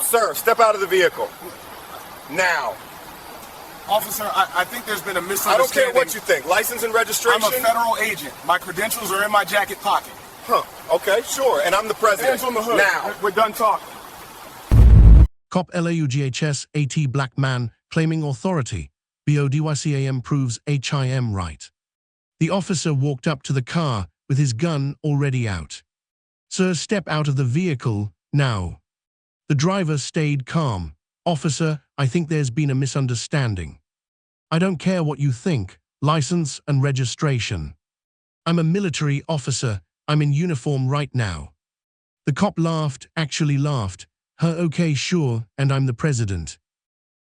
Sir, step out of the vehicle. Now. Officer, I think there's been a I misunderstanding. don't care what you think. License and registration? I'm a federal agent. My credentials are in my jacket pocket. Huh. Okay, sure. And I'm the president. Hands on the hood. Now. We're done talking. Cop LAUGHS AT black man claiming authority. BODYCAM proves HIM right. The officer walked up to the car with his gun already out. Sir, step out of the vehicle now. The driver stayed calm. Officer, I think there's been a misunderstanding. I don't care what you think. License and registration. I'm a military officer. I'm in uniform right now. The cop laughed, actually laughed. Okay, sure, and I'm the president.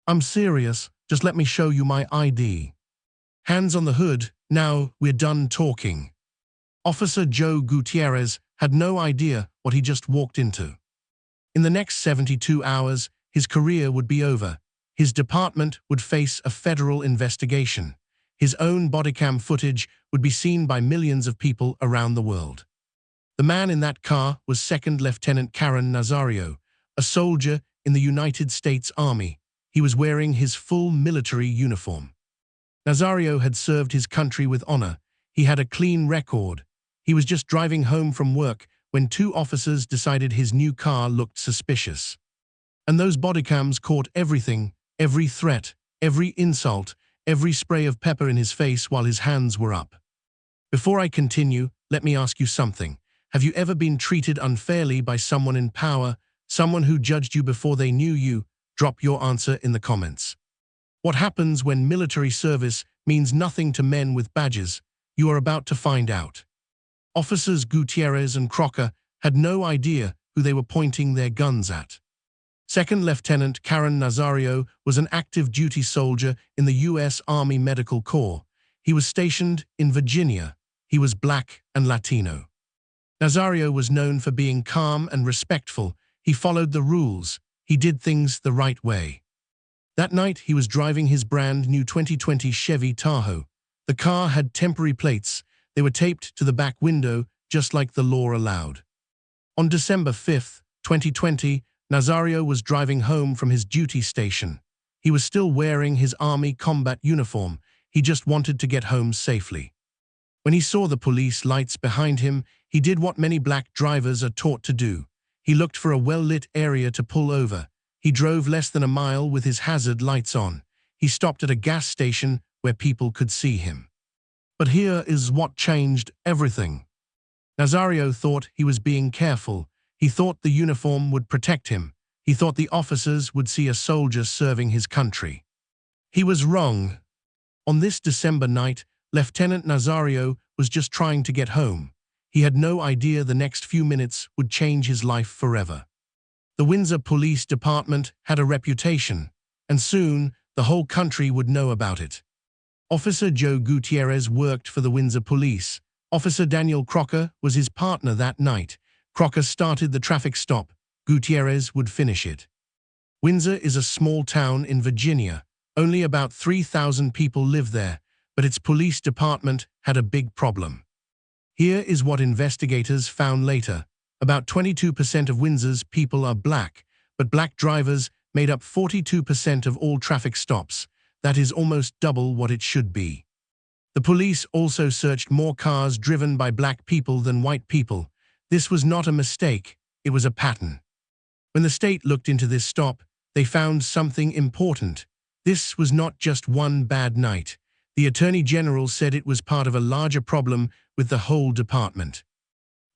I'm serious, just let me show you my ID. Hands on the hood, now we're done talking. Officer Joe Gutierrez had no idea what he just walked into. In the next 72 hours, his career would be over. His department would face a federal investigation. His own bodycam footage would be seen by millions of people around the world. The man in that car was Second Lieutenant Karen Nazario, a soldier in the United States Army. He was wearing his full military uniform. Nazario had served his country with honor. He had a clean record. He was just driving home from work when two officers decided his new car looked suspicious. And those bodycams caught everything, every threat, every insult, every spray of pepper in his face while his hands were up. Before I continue, let me ask you something. Have you ever been treated unfairly by someone in power, someone who judged you before they knew you? Drop your answer in the comments. What happens when military service means nothing to men with badges? You are about to find out. Officers Gutierrez and Crocker had no idea who they were pointing their guns at. Second Lieutenant Karen Nazario was an active duty soldier in the U.S. Army Medical Corps. He was stationed in Virginia. He was black and Latino. Nazario was known for being calm and respectful. He followed the rules. He did things the right way. That night, he was driving his brand new 2020 Chevy Tahoe. The car had temporary plates. They were taped to the back window, just like the law allowed. On December 5, 2020, Nazario was driving home from his duty station. He was still wearing his Army combat uniform. He just wanted to get home safely. When he saw the police lights behind him, he did what many black drivers are taught to do. He looked for a well-lit area to pull over. He drove less than a mile with his hazard lights on. He stopped at a gas station where people could see him. But here is what changed everything. Nazario thought he was being careful. He thought the uniform would protect him. He thought the officers would see a soldier serving his country. He was wrong. On this December night, Lieutenant Nazario was just trying to get home. He had no idea the next few minutes would change his life forever. The Windsor Police Department had a reputation, and soon the whole country would know about it. Officer Joe Gutierrez worked for the Windsor Police. Officer Daniel Crocker was his partner that night. Crocker started the traffic stop. Gutierrez would finish it. Windsor is a small town in Virginia. Only about 3,000 people live there, but its police department had a big problem. Here is what investigators found later. About 22% of Windsor's people are black, but black drivers made up 42% of all traffic stops. That is almost double what it should be. The police also searched more cars driven by black people than white people. This was not a mistake, it was a pattern. When the state looked into this stop, they found something important. This was not just one bad night. The Attorney General said it was part of a larger problem with the whole department.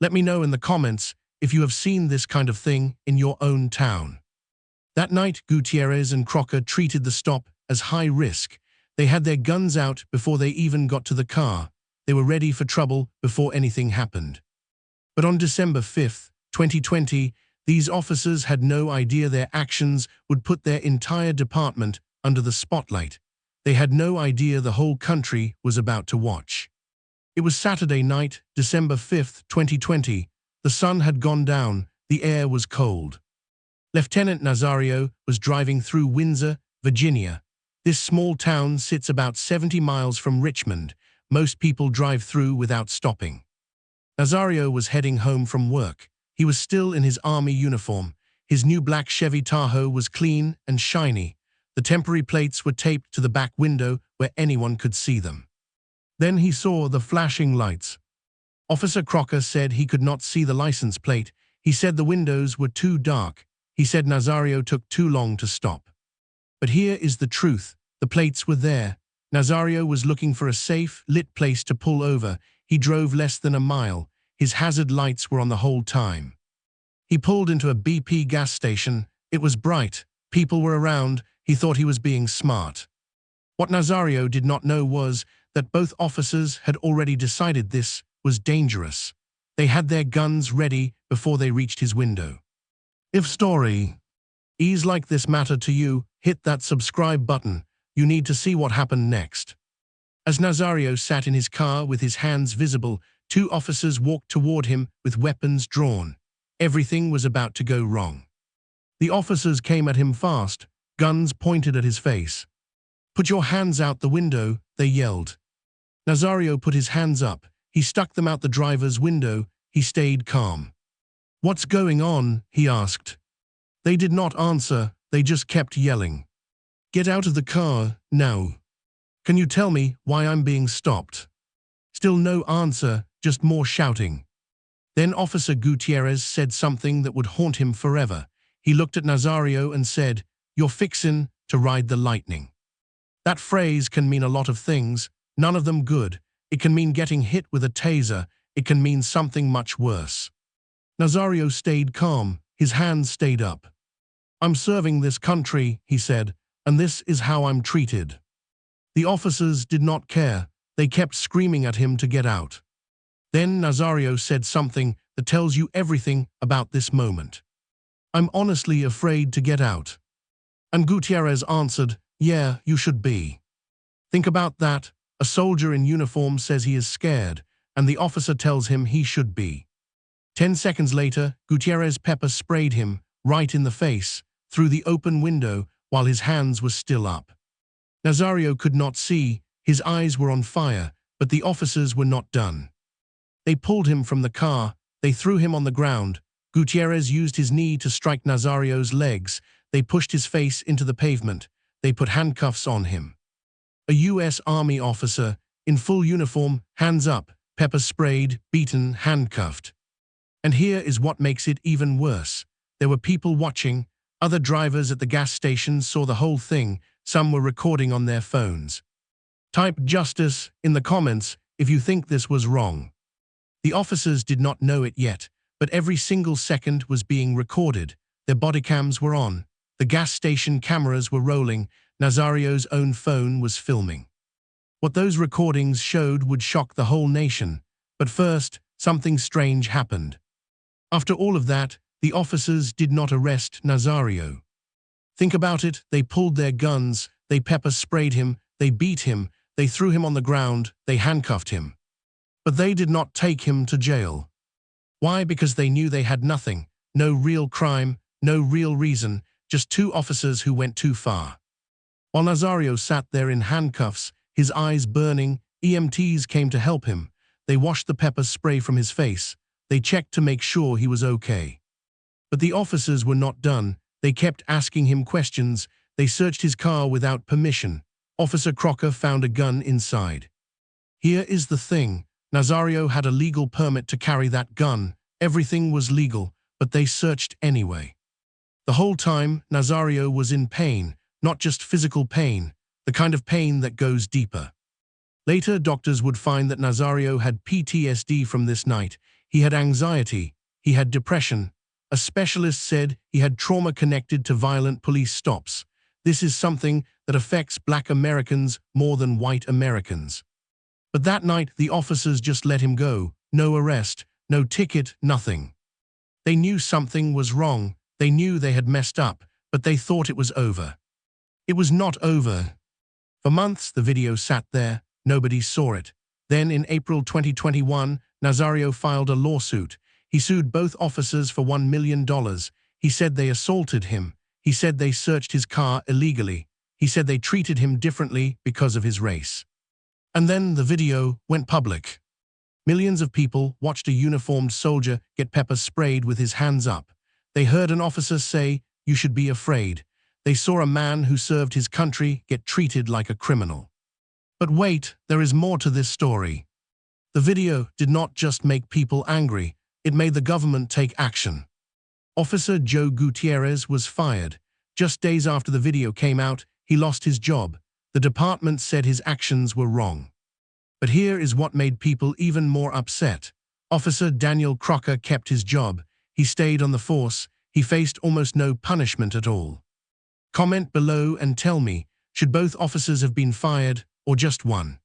Let me know in the comments if you have seen this kind of thing in your own town. That night, Gutierrez and Crocker treated the stop as high risk. They had their guns out before they even got to the car. They were ready for trouble before anything happened. But on December 5, 2020, these officers had no idea their actions would put their entire department under the spotlight. They had no idea the whole country was about to watch. It was Saturday night, December 5, 2020. The sun had gone down, the air was cold. Lieutenant Nazario was driving through Windsor, Virginia. This small town sits about 70 miles from Richmond. Most people drive through without stopping. Nazario was heading home from work. He was still in his army uniform. His new black Chevy Tahoe was clean and shiny. The temporary plates were taped to the back window where anyone could see them. Then he saw the flashing lights. Officer Crocker said he could not see the license plate. He said the windows were too dark. He said Nazario took too long to stop. But here is the truth. The plates were there. Nazario was looking for a safe, lit place to pull over. He drove less than a mile. His hazard lights were on the whole time. He pulled into a BP gas station. It was bright. People were around. He thought he was being smart. What Nazario did not know was that both officers had already decided this was dangerous. They had their guns ready before they reached his window. If stories like this matter to you, hit that subscribe button. You need to see what happened next. As Nazario sat in his car with his hands visible, two officers walked toward him with weapons drawn. Everything was about to go wrong. The officers came at him fast, guns pointed at his face. "Put your hands out the window," they yelled. Nazario put his hands up. He stuck them out the driver's window. He stayed calm. "What's going on?" he asked. They did not answer. They just kept yelling. "Get out of the car, now. Can you tell me why I'm being stopped?" Still no answer, just more shouting. Then Officer Gutierrez said something that would haunt him forever. He looked at Nazario and said, "You're fixin' to ride the lightning." That phrase can mean a lot of things, none of them good. It can mean getting hit with a taser. It can mean something much worse. Nazario stayed calm. His hands stayed up. "I'm serving this country," he said, "and this is how I'm treated." The officers did not care. They kept screaming at him to get out. Then Nazario said something that tells you everything about this moment. "I'm honestly afraid to get out." And Gutierrez answered, "Yeah, you should be." Think about that. A soldier in uniform says he is scared, and the officer tells him he should be. 10 seconds later, Gutierrez pepper sprayed him right in the face, through the open window, while his hands were still up. Nazario could not see. His eyes were on fire, but the officers were not done. They pulled him from the car. They threw him on the ground. Gutierrez used his knee to strike Nazario's legs. They pushed his face into the pavement. They put handcuffs on him. A U.S. Army officer, in full uniform, hands up, pepper sprayed, beaten, handcuffed. And here is what makes it even worse. There were people watching. Other drivers at the gas station saw the whole thing. Some were recording on their phones. Type justice in the comments if you think this was wrong. The officers did not know it yet, but every single second was being recorded. Their bodycams were on. The gas station cameras were rolling. Nazario's own phone was filming. What those recordings showed would shock the whole nation. But first, something strange happened. After all of that, the officers did not arrest Nazario. Think about it. They pulled their guns. They pepper sprayed him. They beat him. They threw him on the ground. They handcuffed him. But they did not take him to jail. Why? Because they knew they had nothing. No real crime. No real reason. Just two officers who went too far. While Nazario sat there in handcuffs, his eyes burning, EMTs came to help him. They washed the pepper spray from his face. They checked to make sure he was okay. But the officers were not done. They kept asking him questions. They searched his car without permission. Officer Crocker found a gun inside. Here is the thing. Nazario had a legal permit to carry that gun. Everything was legal, but they searched anyway. The whole time, Nazario was in pain, not just physical pain, the kind of pain that goes deeper. Later, doctors would find that Nazario had PTSD from this night. He had anxiety. He had depression. A specialist said he had trauma connected to violent police stops. This is something that affects Black Americans more than white Americans. But that night, the officers just let him go. No arrest, no ticket, nothing. They knew something was wrong. They knew they had messed up, but they thought it was over. It was not over. For months, the video sat there. Nobody saw it. Then, in April 2021, Nazario filed a lawsuit. He sued both officers for $1 million. He said they assaulted him. He said they searched his car illegally. He said they treated him differently because of his race. And then the video went public. Millions of people watched a uniformed soldier get pepper sprayed with his hands up. They heard an officer say, "You should be afraid." They saw a man who served his country get treated like a criminal. But wait, there is more to this story. The video did not just make people angry, it made the government take action. Officer Joe Gutierrez was fired. Just days after the video came out, he lost his job. The department said his actions were wrong. But here is what made people even more upset. Officer Daniel Crocker kept his job. He stayed on the force. He faced almost no punishment at all. Comment below and tell me, should both officers have been fired or just one?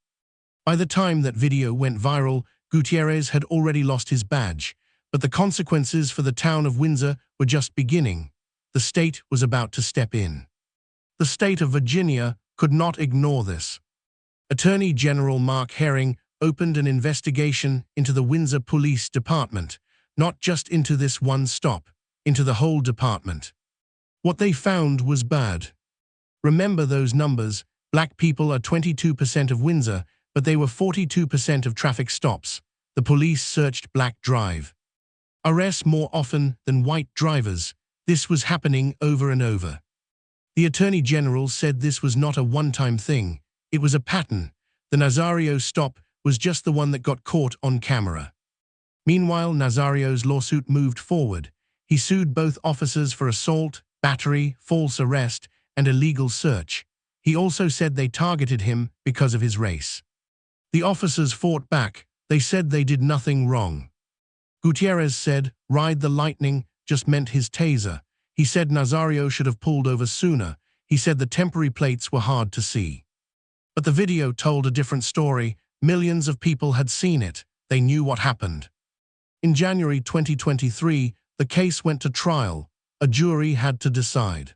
By the time that video went viral, Gutierrez had already lost his badge, but the consequences for the town of Windsor were just beginning. The state was about to step in. The state of Virginia could not ignore this. Attorney General Mark Herring opened an investigation into the Windsor Police Department, not just into this one stop, into the whole department. What they found was bad. Remember those numbers: black people are 22% of Windsor, but they were 42% of traffic stops. The police searched black drive. Arrests more often than white drivers. This was happening over and over. The Attorney General said this was not a one-time thing. It was a pattern. The Nazario stop was just the one that got caught on camera. Meanwhile, Nazario's lawsuit moved forward. He sued both officers for assault, battery, false arrest, and illegal search. He also said they targeted him because of his race. The officers fought back. They said they did nothing wrong. Gutierrez said, "Ride the lightning" just meant his taser. He said Nazario should have pulled over sooner. He said the temporary plates were hard to see. But the video told a different story. Millions of people had seen it. They knew what happened. In January 2023, the case went to trial. A jury had to decide.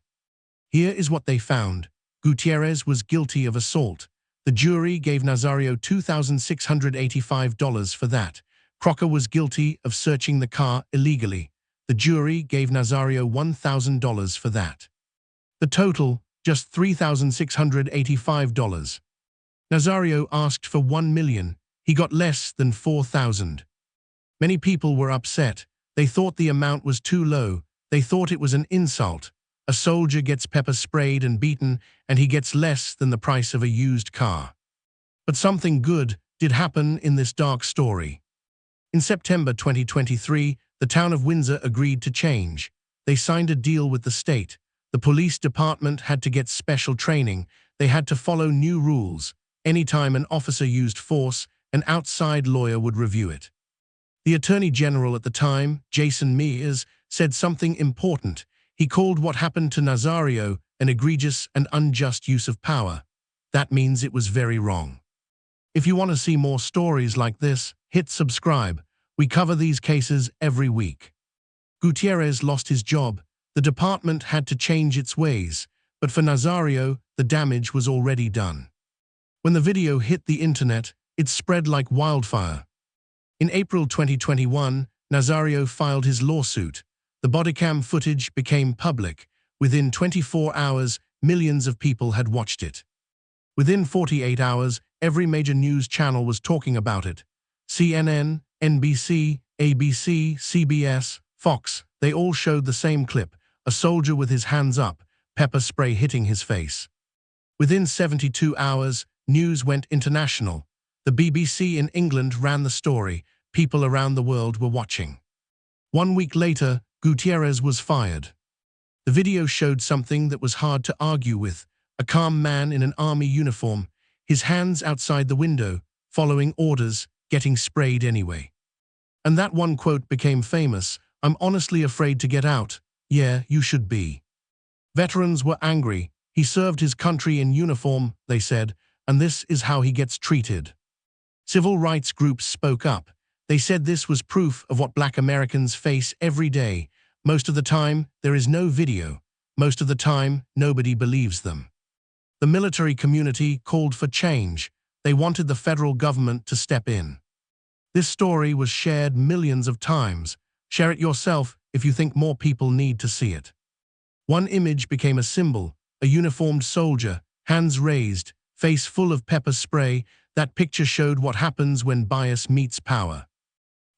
Here is what they found. Gutierrez was guilty of assault. The jury gave Nazario $2,685 for that. Crocker was guilty of searching the car illegally. The jury gave Nazario $1,000 for that. The total, just $3,685. Nazario asked for $1 million. He got less than $4,000. Many people were upset. They thought the amount was too low. They thought it was an insult. A soldier gets pepper sprayed and beaten, and he gets less than the price of a used car. But something good did happen in this dark story. In September 2023, the town of Windsor agreed to change. They signed a deal with the state. The police department had to get special training. They had to follow new rules. Anytime an officer used force, an outside lawyer would review it. The Attorney General at the time, Jason Mears, said something important. He called what happened to Nazario an egregious and unjust use of power. That means it was very wrong. If you want to see more stories like this, hit subscribe. We cover these cases every week. Gutierrez lost his job. The department had to change its ways. But for Nazario, the damage was already done. When the video hit the internet, it spread like wildfire. In April 2021, Nazario filed his lawsuit. The Bodycam footage became public. Within 24 hours, millions of people had watched it. Within 48 hours, every major news channel was talking about it. CNN, NBC, ABC, CBS, Fox, they all showed the same clip, a soldier with his hands up, pepper spray hitting his face. Within 72 hours, news went international. The BBC in England ran the story. People around the world were watching. 1 week later, Gutierrez was fired. The video showed something that was hard to argue with: a calm man in an army uniform, his hands outside the window, following orders, getting sprayed anyway. And that one quote became famous: "I'm honestly afraid to get out." Yeah, you should be. Veterans were angry. He served his country in uniform, they said, and this is how he gets treated. Civil rights groups spoke up. They said this was proof of what Black Americans face every day. Most of the time, there is no video. Most of the time, nobody believes them. The military community called for change. They wanted the federal government to step in. This story was shared millions of times. Share it yourself if you think more people need to see it. One image became a symbol: a uniformed soldier, hands raised, face full of pepper spray. That picture showed what happens when bias meets power.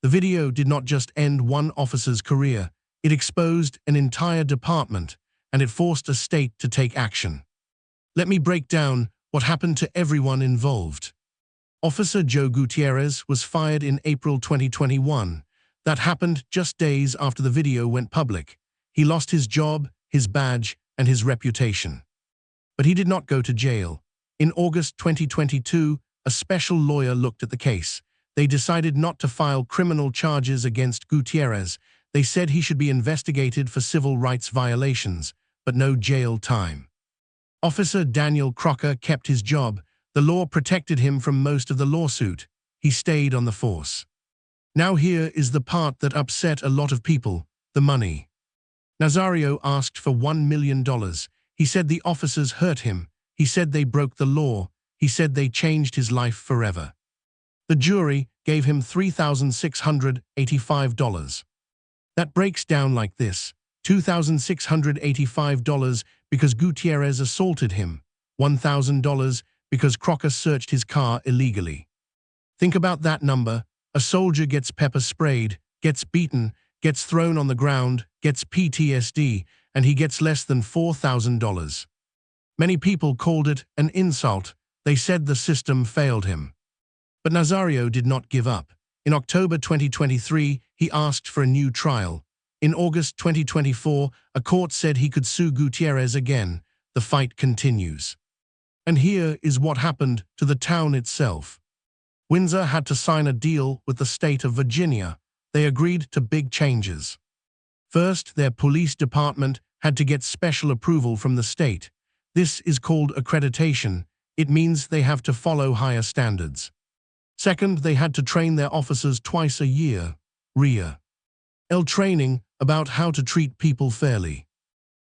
The video did not just end one officer's career, It exposed an entire department, and it forced a state to take action. Let me break down what happened to everyone involved. Officer Joe Gutierrez was fired in April 2021. That happened just days after the video went public. He lost his job, his badge, and his reputation. But he did not go to jail. In August 2022, a special lawyer looked at the case. They decided not to file criminal charges against Gutierrez. They said he should be investigated for civil rights violations, but no jail time. Officer Daniel Crocker kept his job. The law protected him from most of the lawsuit. He stayed on the force. Now here is the part that upset a lot of people, the money. Nazario asked for $1 million. He said the officers hurt him. He said they broke the law. He said they changed his life forever. The jury gave him $3,685. That breaks down like this: $2,685 because Gutierrez assaulted him, $1,000 because Crocker searched his car illegally. Think about that number. A soldier gets pepper sprayed, gets beaten, gets thrown on the ground, gets PTSD, and he gets less than $4,000. Many people called it an insult. They said the system failed him. But Nazario did not give up. In October 2023, he asked for a new trial. In August 2024, a court said he could sue Gutierrez again. The fight continues. And here is what happened to the town itself. Windsor had to sign a deal with the state of Virginia. They agreed to big changes. First, their police department had to get special approval from the state. This is called accreditation. It means they have to follow higher standards. Second, they had to train their officers twice a year, RIA. Training about how to treat people fairly.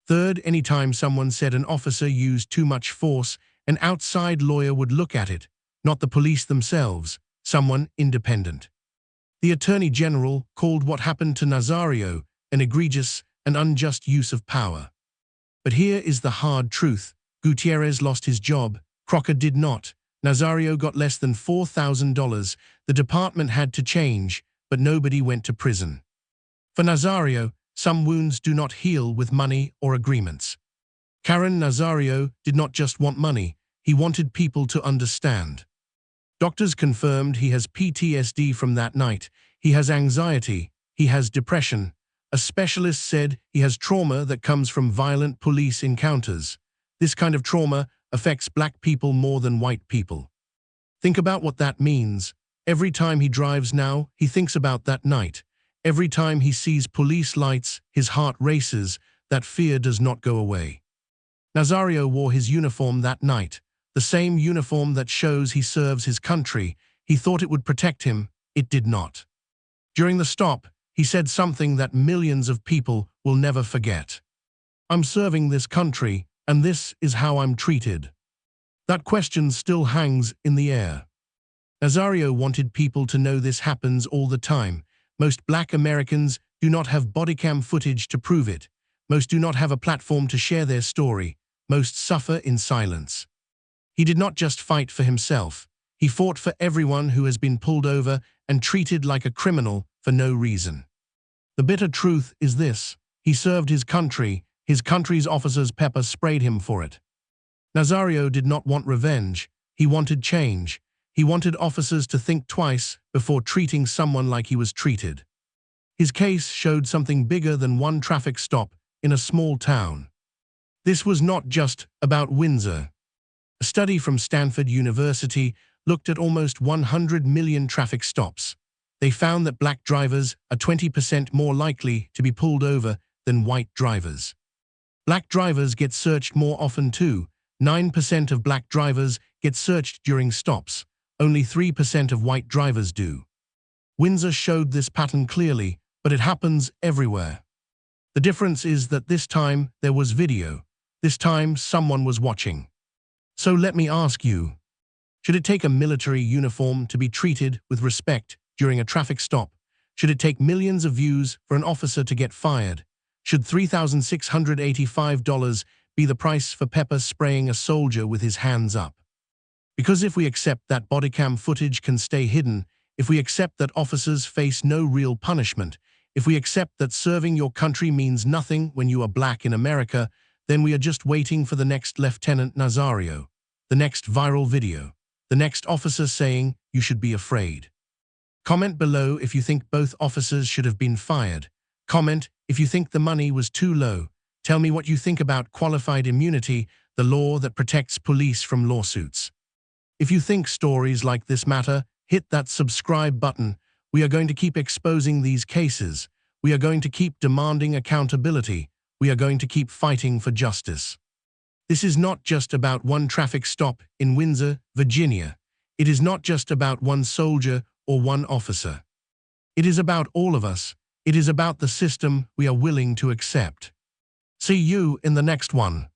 Third, anytime someone said an officer used too much force, an outside lawyer would look at it, not the police themselves, someone independent. The Attorney General called what happened to Nazario an egregious and unjust use of power. But here is the hard truth. Gutierrez lost his job. Crocker did not. Nazario got less than $4,000. The department had to change, but nobody went to prison. For Nazario, some wounds do not heal with money or agreements. Karen Nazario did not just want money. He wanted people to understand. Doctors confirmed he has PTSD from that night. He has anxiety. He has depression. A specialist said he has trauma that comes from violent police encounters. This kind of trauma affects black people more than white people. Think about what that means. Every time he drives now, he thinks about that night. Every time he sees police lights, his heart races. That fear does not go away. Nazario wore his uniform that night, the same uniform that shows he serves his country. He thought it would protect him. It did not. During the stop, he said something that millions of people will never forget. "I'm serving this country, and this is how I'm treated." That question still hangs in the air. Nazario wanted people to know this happens all the time. Most black Americans do not have bodycam footage to prove it. Most do not have a platform to share their story. Most suffer in silence. He did not just fight for himself. He fought for everyone who has been pulled over and treated like a criminal for no reason. The bitter truth is this: he served his country. His country's officers pepper sprayed him for it. Nazario did not want revenge. He wanted change. He wanted officers to think twice before treating someone like he was treated. His case showed something bigger than one traffic stop in a small town. This was not just about Windsor. A study from Stanford University looked at almost 100 million traffic stops. They found that black drivers are 20% more likely to be pulled over than white drivers. Black drivers get searched more often too. 9% of black drivers get searched during stops. Only 3% of white drivers do. Windsor showed this pattern clearly, but it happens everywhere. The difference is that this time there was video. This time someone was watching. So let me ask you, should it take a military uniform to be treated with respect during a traffic stop? Should it take millions of views for an officer to get fired? Should $3,685 be the price for pepper spraying a soldier with his hands up? Because if we accept that bodycam footage can stay hidden, if we accept that officers face no real punishment, If we accept that serving your country means nothing when you are black in America, then we are just waiting for the next Lieutenant Nazario, the next viral video, the next officer saying you should be afraid. Comment below if you think both officers should have been fired. Comment if you think the money was too low. Tell me what you think about qualified immunity, the law that protects police from lawsuits. If you think stories like this matter, hit that subscribe button. We are going to keep exposing these cases. We are going to keep demanding accountability. We are going to keep fighting for justice. This is not just about one traffic stop in Windsor, Virginia. It is not just about one soldier or one officer. It is about all of us. It is about the system we are willing to accept. See you in the next one.